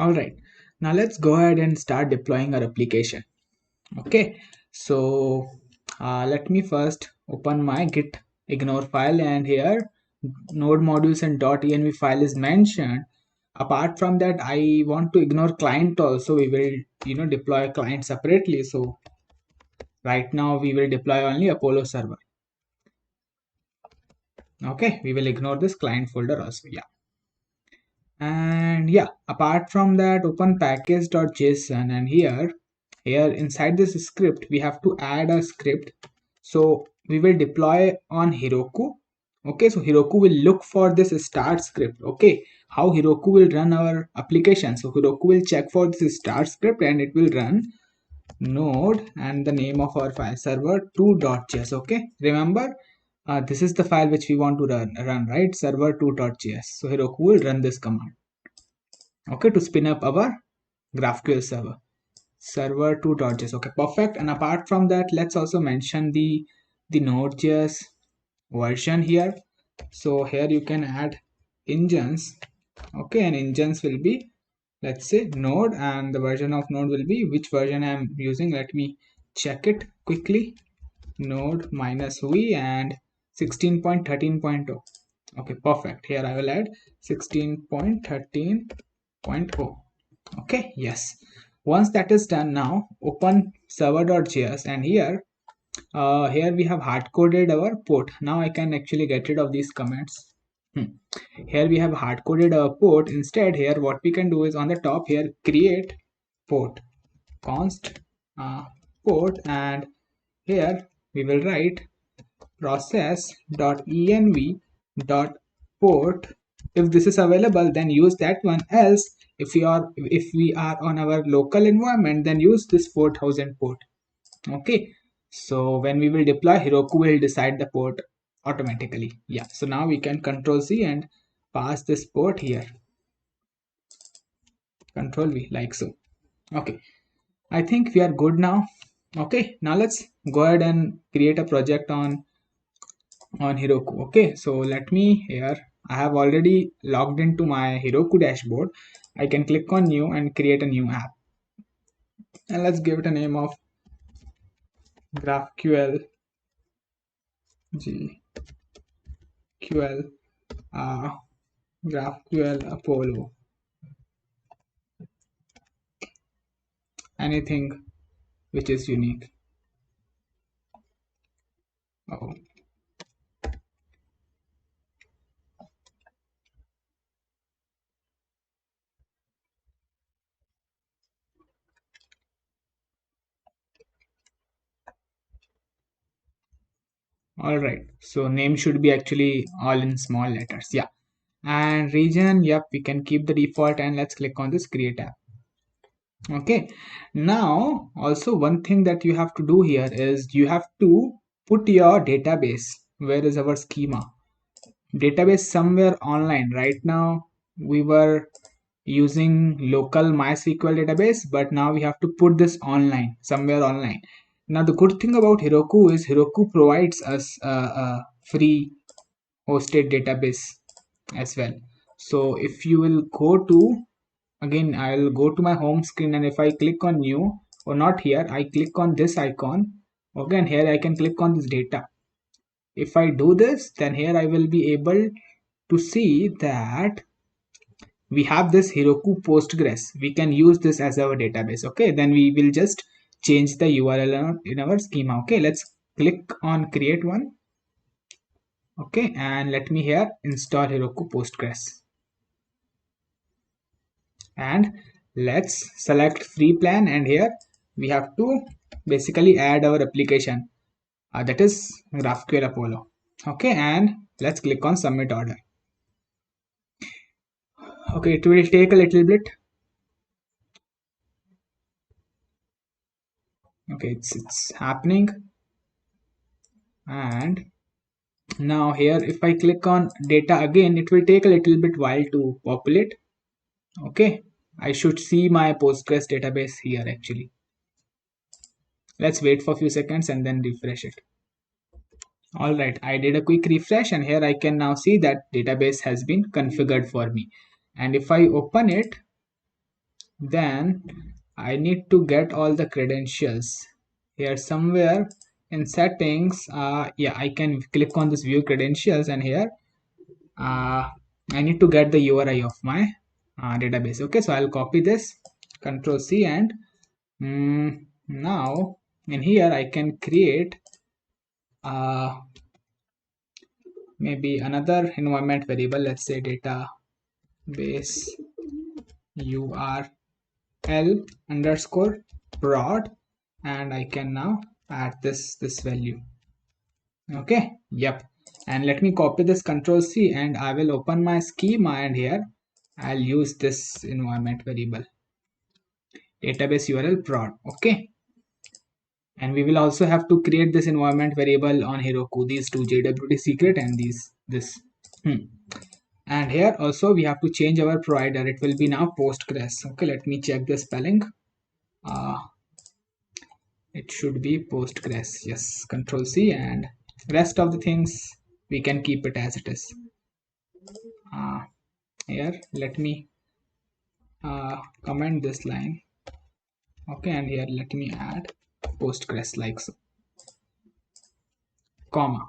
All right, now let's go ahead and start deploying our application. Okay, so let me first open my git ignore file, and here node modules and .env file is mentioned. Apart from that, I want to ignore client also. We will deploy client separately. So right now we will deploy only Apollo server. Okay, we will ignore this client folder also. Yeah. And yeah, apart from that, open package.json, and here inside this script we have to add a script. So we will deploy on Heroku. Okay, so Heroku will look for this start script. Okay, how Heroku will run our application. So Heroku will check for this start script, and it will run node and the name of our file server2.js. Okay, remember, this is the file which we want to run, right? Server2.js. So Heroku will run this command, okay, to spin up our GraphQL server server2.js. Okay, perfect. And apart from that, let's also mention the node.js version here. So here you can add engines. Okay, and engines will be, let's say, node, and the version of node will be which version I'm using. Let me check it quickly. Node -v and 16.13.0. Okay, perfect. Here I will add 16.13.0. Okay, yes. Once that is done, now open server.js, and here we have hard coded our port. Now I can actually get rid of these comments. Here we have hard coded our port. Instead, here what we can do is on the top here create port const port, and here we will write process.env.port. If this is available, then use that one. Else, if we are on our local environment, then use this 4000 port. Okay, so when we will deploy, Heroku will decide the port automatically. Yeah, so now we can Control C and pass this port here. Control V, like so. Okay, I think we are good now. Okay, now let's go ahead and create a project on Heroku. Okay, so let me here. I have already logged into my Heroku dashboard. I can click on new and create a new app. And let's give it a name of GraphQL GraphQL Apollo. Anything which is unique. Oh. All right, so name should be actually all in small letters. Yeah, and region, yep, we can keep the default, and let's click on this create app. Okay, now also one thing that you have to do here is you have to put your database. Where is our schema? Database somewhere online. Right now we were using local MySQL database, but now we have to put this online, somewhere online. Now the good thing about Heroku is Heroku provides us a free hosted database as well. So if you will go to, again I'll go to my home screen, and if I click on new, or not here, I click on this icon. Okay, and here I can click on this data. If I do this, then here I will be able to see that we have this Heroku Postgres. We can use this as our database. Okay, then we will just change the URL in our schema. Okay, let's click on create one. Okay, and let me here install Heroku Postgres, and let's select free plan, and here we have to basically add our application, that is GraphQL Apollo. Okay, and let's click on submit order. Okay, it will take a little bit. Okay, it's happening. And now here if I click on data again, it will take a little bit while to populate. Okay, I should see my Postgres database here actually. Let's wait for a few seconds and then refresh it. All right, I did a quick refresh, and here I can now see that database has been configured for me. And if I open it, then I need to get all the credentials here somewhere in settings. Yeah, I can click on this view credentials, and here I need to get the URI of my database. Okay, so I'll copy this, Control C, and now in here I can create maybe another environment variable. Let's say database URL underscore prod, and I can now add this value. Okay, yep. And let me copy this, Control C, and I will open my schema, and here I'll use this environment variable database URL prod. Okay, and we will also have to create this environment variable on Heroku, these two, JWT secret and this. And here also we have to change our provider. It will be now Postgres. Okay, let me check the spelling. It should be Postgres. Yes, Control C, and rest of the things we can keep it as it is. Here let me comment this line. Okay, and here let me add Postgres like so, comma.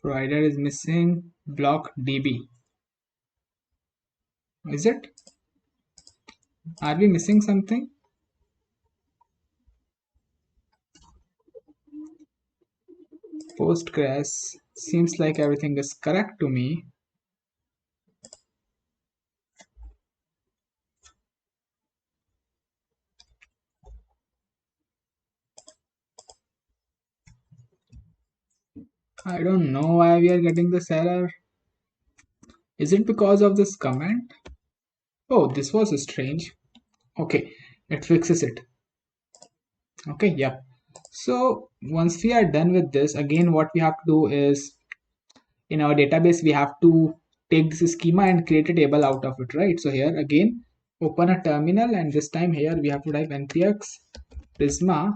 Provider is missing block DB. Is it? Are we missing something? Postgres seems like everything is correct to me. I don't know why we are getting this error. Is it because of this comment? Oh, this was strange. Okay, it fixes it. Okay, yeah. So once we are done with this, again what we have to do is, in our database we have to take this schema and create a table out of it, right? So here again open a terminal, and this time here we have to type npx prisma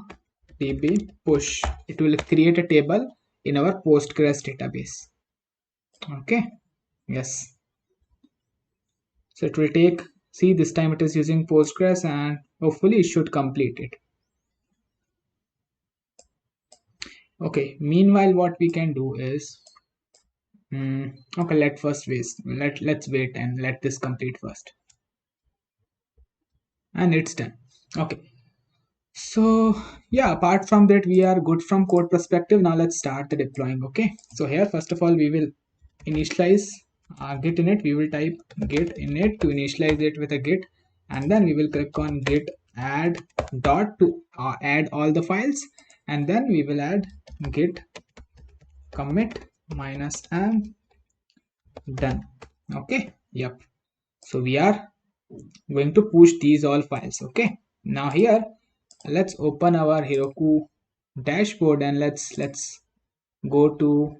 db push. It will create a table in our Postgres database. Okay, yes. So it will take, see, this time it is using Postgres, and hopefully it should complete it. Okay, meanwhile what we can do is, okay, let's wait and let this complete first. And it's done. Okay, so yeah, apart from that we are good from code perspective. Now let's start the deploying. Okay, so here first of all we will initialize git init. We will type git init to initialize it with a git, and then we will click on git add dot to add all the files, and then we will add git commit minus m done. Okay, yep. So we are going to push these all files. Okay, now here let's open our Heroku dashboard, and let's go to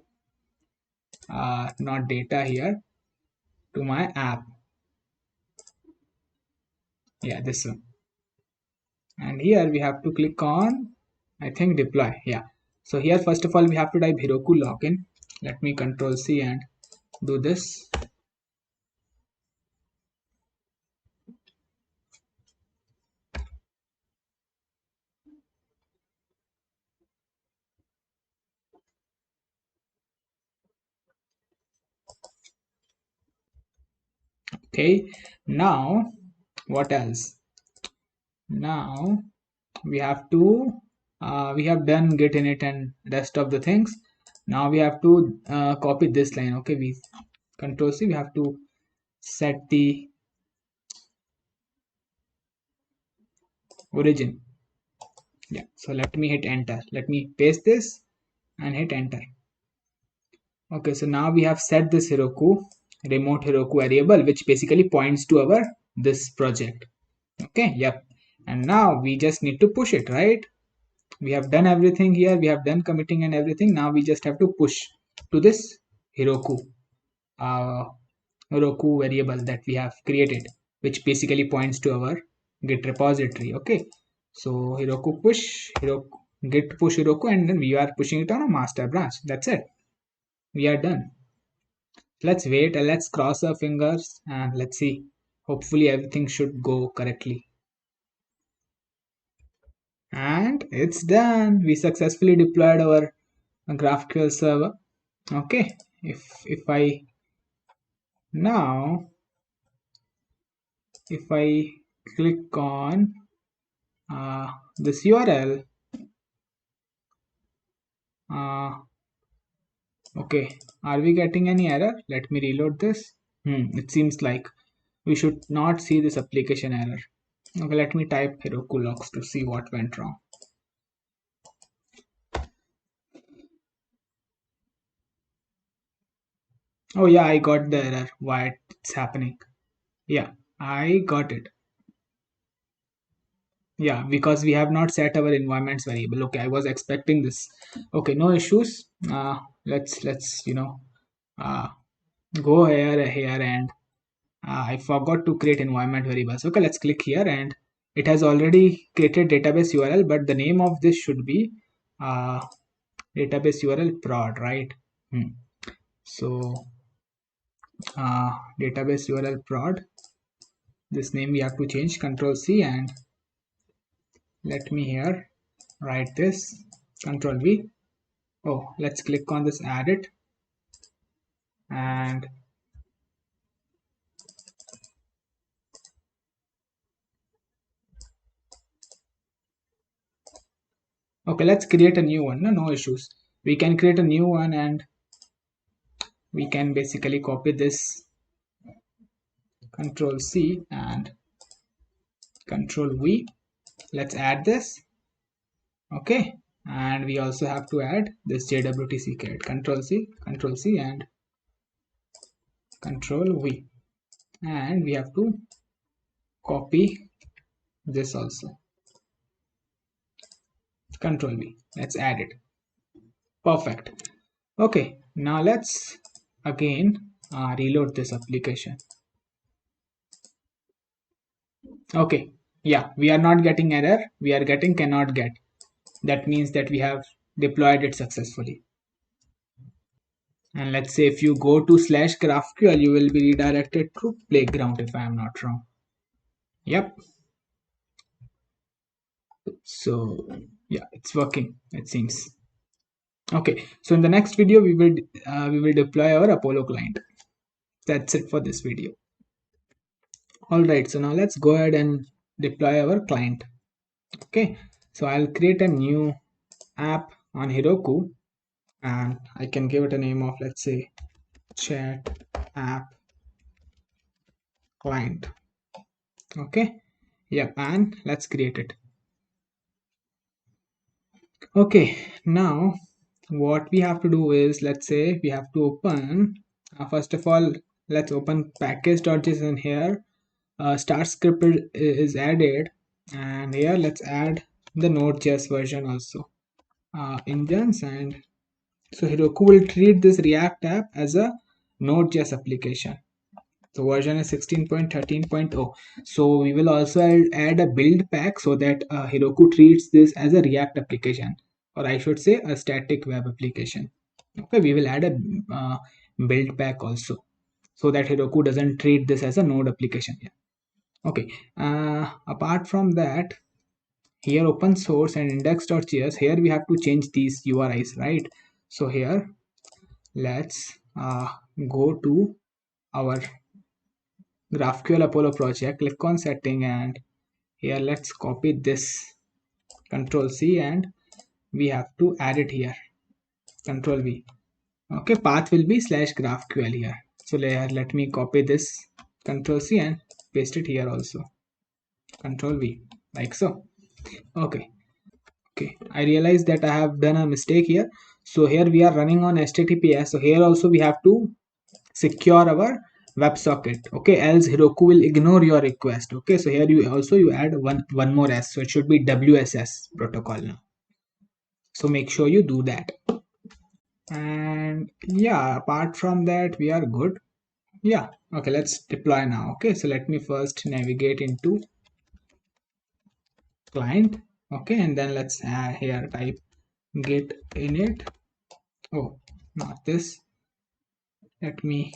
not data here, to my app. Yeah, this one. And here we have to click on, I think, deploy. Yeah, so here first of all we have to type Heroku login. Let me Control C and do this. Okay, now what else? Now we have to we have done git init and rest of the things. Now we have to copy this line. Okay, we Control C, we have to set the origin. Yeah, so let me hit enter. Let me paste this and hit enter. Okay, so now we have set this Heroku remote Heroku variable, which basically points to our this project. Okay, yep. And now we just need to push it, right? We have done everything here. We have done committing and everything. Now we just have to push to this Heroku uh, Heroku variable that we have created, which basically points to our Git repository. Okay, so Heroku push Heroku, Git push Heroku, and then we are pushing it on a master branch. That's it. We are done. Let's wait and let's cross our fingers and let's see. Hopefully everything should go correctly. And it's done. We successfully deployed our GraphQL server. Okay. If I now if I click on this URL, uh, okay, are we getting any error? Let me reload this. It seems like we should not see this application error. Okay, let me type Heroku logs to see what went wrong. Oh yeah, I got the error. Why it's happening? Yeah, I got it. Yeah, because we have not set our environments variable. Okay, I was expecting this. Okay, no issues. Let's uh, go here and I forgot to create environment variables. Okay, let's click here and it has already created database URL, but the name of this should be uh, database URL prod, right? So database URL prod. This name we have to change. Control C and let me here write this. Control V. Oh, let's click on this, add it, and okay, let's create a new one. No issues. We can create a new one and we can basically copy this. Control C and Control V. Let's add this. Okay, and we also have to add this JWT secret. Control C, and Control V, and we have to copy this also. Control V. Let's add it. Perfect. Okay, now let's again reload this application. Okay, yeah, we are not getting error. We are getting cannot get. That means that we have deployed it successfully. And let's say if you go to slash GraphQL, you will be redirected to playground if I am not wrong. Yep. So yeah, it's working, it seems. Okay, so in the next video we will deploy our Apollo client. That's it for this video. All right, so now let's go ahead and deploy our client. Okay, so I'll create a new app on Heroku and I can give it a name of, let's say, chat app client. Okay, yep, and let's create it. Okay, now what we have to do is, let's say we have to open first of all, let's open package.json here. Start script is added, and here let's add the node.js version also, engines, and so Heroku will treat this React app as a node.js application. So version is 16.13.0. So we will also add a build pack so that Heroku treats this as a React application, or I should say a static web application. Okay, we will add a build pack also so that Heroku doesn't treat this as a node application. Yeah. Okay. Apart from that, here open source and index.js, here we have to change these URIs, right? So here let's go to our GraphQL Apollo project, click on setting, and here let's copy this. Control C, and we have to add it here. Control V. Okay, path will be slash GraphQL here. So let me copy this. Control C and paste it here also. Control V, like so. Okay. Okay, I realize that I have done a mistake here. So here we are running on HTTPS. So here also we have to secure our WebSocket. Okay, else Heroku will ignore your request. Okay, so here you add one more S. So it should be WSS protocol now. So make sure you do that. And yeah, apart from that, we are good. Yeah. Okay, let's deploy now. Okay, so let me first navigate into client. Okay, and then let's here type git init. Oh, not this. let me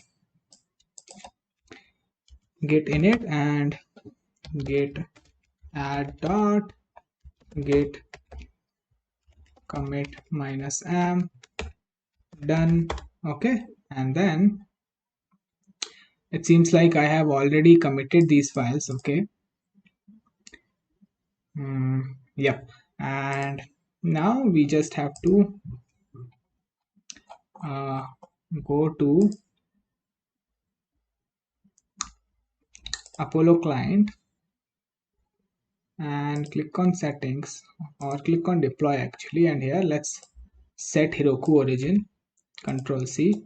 git init and git add dot git commit -m done. Okay, and then it seems like I have already committed these files. Okay. Yep. And now we just have to uh, go to Apollo client and click on settings, or click on deploy actually, and here let's set Heroku origin, Control C.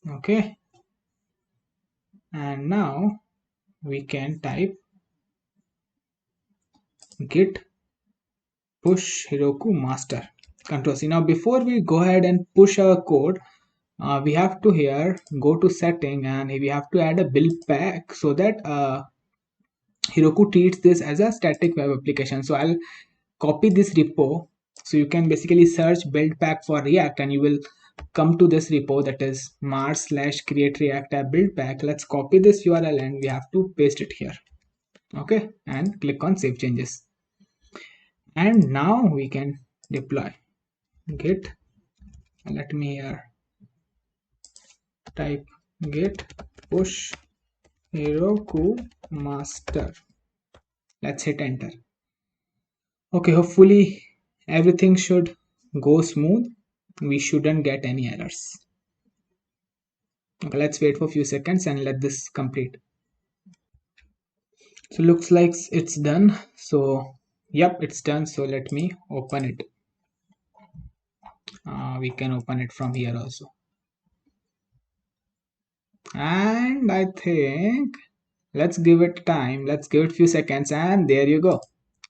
Okay, and now we can type git push Heroku master, Control C. Now before we go ahead and push our code, we have to here go to setting and we have to add a build pack so that Heroku treats this as a static web application. So I'll copy this repo. So you can basically search build pack for React and you will come to this repo, that is /create react app build pack. Let's copy this URL and we have to paste it here. Okay, and click on save changes. And now we can deploy git. Let me here type git push Heroku master. Let's hit enter. Okay, hopefully everything should go smooth. We shouldn't get any errors. Okay, let's wait for a few seconds and let this complete. So looks like it's done. So yep, it's done. So let me open it. We can open it from here also. And I think let's give it time. Let's give it a few seconds and there you go.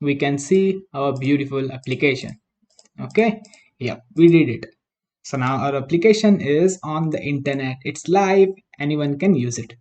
We can see our beautiful application. Okay, yep, we did it. So now our application is on the internet. It's live. Anyone can use it.